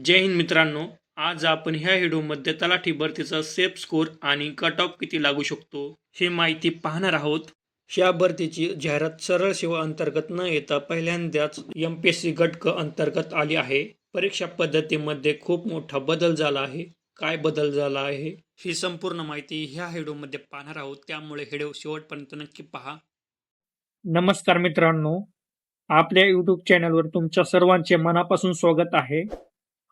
जय हिंद मित्रांनो. आज आपण ह्या व्हिडिओमध्ये तलाठी भरतीचा सेफ स्कोर आणि कट ऑफ किती लागू शकतो हे माहिती पाहणार आहोत. ह्या भरतीची जाहिरात सरळ सेवा अंतर्गत न येता पहिल्यांदाच MPSC गट क अंतर्गत आली आहे. परीक्षा पद्धतीमध्ये खूप मोठा बदल झाला आहे. काय बदल झाला आहे ही संपूर्ण माहिती ह्या व्हिडिओमध्ये पाहणार आहोत, त्यामुळे व्हिडिओ शेवटपर्यंत नक्की पहा. नमस्कार मित्रांनो, आपल्या YouTube चॅनलवर तुमच्या सर्वांचे मनापासून स्वागत आहे.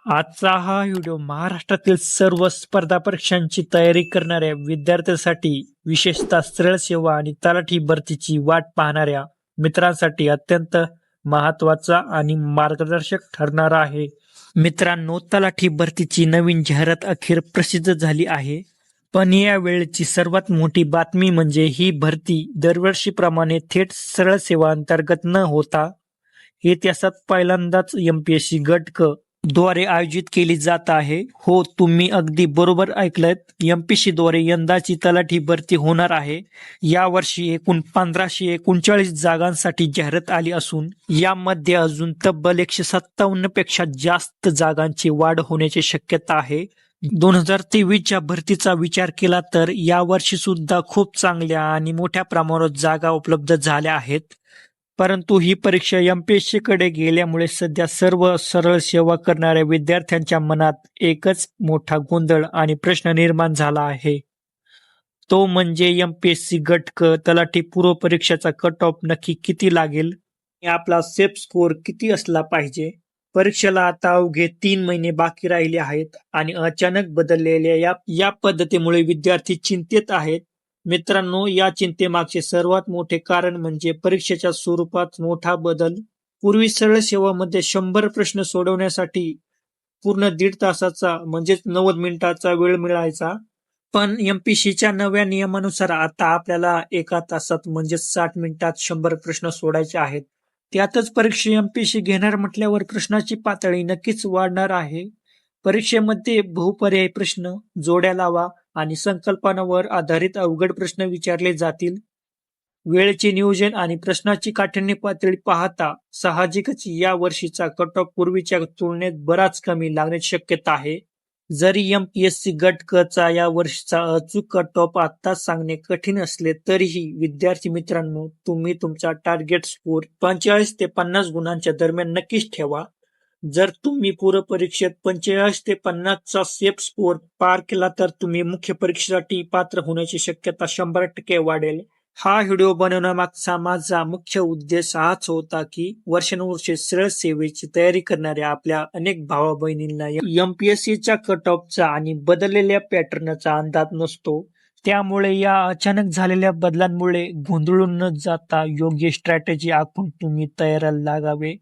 आजचा हा व्हिडिओ महाराष्ट्रातील सर्व स्पर्धा परीक्षांची तयारी करणाऱ्या विद्यार्थ्यांसाठी, विशेषतः सरळ सेवा आणि तलाठी भरतीची वाट पाहणाऱ्या मित्रांसाठी अत्यंत महत्त्वाचा आणि मार्गदर्शक ठरणार आहे. मित्रांनो, तलाठी भरतीची नवीन जाहिरात अखेर प्रसिद्ध झाली आहे. पण या वेळेची सर्वात मोठी बातमी म्हणजे ही भरती दरवर्षीप्रमाणे थेट सरळ सेवा अंतर्गत न होता इतिहासात पहिल्यांदाच MPSC गट क द्वारे आयोजित केली जात आहे. हो, तुम्ही अगदी बरोबर ऐकलत. MPSC द्वारे यंदाची तलाठी भरती होणार आहे. यावर्षी एकूण 1539 जागांसाठी जाहिरात आली असून यामध्ये अजून तब्बल 157 पेक्षा जास्त जागांची वाढ होण्याची शक्यता आहे. 2023च्या भरतीचा विचार केला तर यावर्षी सुद्धा खूप चांगल्या आणि मोठ्या प्रमाणात जागा उपलब्ध झाल्या आहेत. परंतु ही परीक्षा MPSC कडे गेल्यामुळे सध्या सर्व सरळ सेवा करणाऱ्या विद्यार्थ्यांच्या मनात एकच मोठा गोंधळ आणि प्रश्न निर्माण झाला आहे. तो म्हणजे MPSC गट क तलाठी पूर्व परीक्षेचा कट ऑफ नक्की किती लागेल, आपला सेफ स्कोर किती असला पाहिजे. परीक्षेला आता अवघे 3 महिने बाकी राहिले आहेत आणि अचानक बदललेल्या या पद्धतीमुळे विद्यार्थी चिंतेत आहेत. मित्रांनो, या चिंतेमागचे सर्वात मोठे कारण म्हणजे परीक्षेच्या स्वरूपात मोठा बदल. पूर्वी सरळ सेवामध्ये 100 प्रश्न सोडवण्यासाठी पूर्ण 1.5 तासाचा म्हणजेच 90 मिनिटाचा वेळ मिळायचा. पण MPSCच्या नव्या नियमानुसार आता आपल्याला 1 तासात म्हणजेच 60 मिनिटात 100 प्रश्न सोडायचे आहेत. त्यातच परीक्षा MPSC घेणार म्हटल्यावर प्रश्नाची पातळी नक्कीच वाढणार आहे. परीक्षेमध्ये बहुपर्यायी प्रश्न, जोड्या लावा आणि संकल्पनावर आधारित अवघड प्रश्न विचारले जातील. वेळेचे नियोजन आणि प्रश्नाची काठिण्य पातळी पाहता साहजिकच या वर्षीचा कट ऑफ पूर्वीच्या तुलनेत बराच कमी लागण्याची शक्यता आहे. जरी MPSC गट क चा या वर्षीचा अचूक कट ऑफ आत्ताच सांगणे कठीण असले तरीही विद्यार्थी मित्रांनो, तुम्ही तुमचा टार्गेट स्कोर 45 ते 50 गुणांच्या दरम्यान नक्कीच ठेवा. जर तुम्ही पूर्व परीक्षेत 45 ते 50 चा सेफ स्कोर पार केला तर तुम्ही मुख्य परीक्षेसाठी पात्र होण्याची शक्यता 100% वाढेल. हा व्हिडिओ बनवण्यामागचा माझा मुख्य उद्देश हाच होता की वर्षानुवर्षे सरळ सेवेची तयारी करणाऱ्या आपल्या अनेक भावा बहिणींना MPSCच्या कट ऑफचा आणि बदललेल्या पॅटर्नचा अंदाज नसतो. त्यामुळे या अचानक झालेल्या बदलांमुळे गोंधळून न जाता योग्य स्ट्रॅटेजी आखून तुम्ही तयारीला लागावे.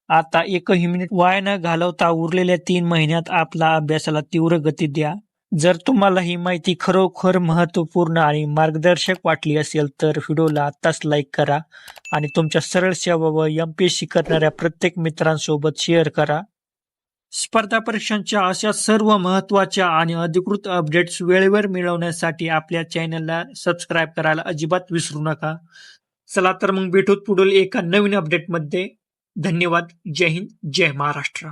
आता एकही मिनिट वाया न घालवता उरलेल्या 3 महिन्यात आपला अभ्यासाला तीव्र गती द्या. जर तुम्हाला ही माहिती खरोखर महत्त्वपूर्ण आणि मार्गदर्शक वाटली असेल तर व्हिडिओला आत्ताच लाईक करा आणि तुमच्या सरळ सेवा व MPSC करणाऱ्या प्रत्येक मित्रांसोबत शेअर करा. स्पर्धा परीक्षांच्या अशा सर्व महत्त्वाच्या आणि अधिकृत अपडेट्स वेळेवर मिळवण्यासाठी आपल्या चॅनलला सबस्क्राईब करायला अजिबात विसरू नका. चला तर मग भेटूत पुढील एका नवीन अपडेटमध्ये. धन्यवाद. जय हिंद, जय महाराष्ट्र.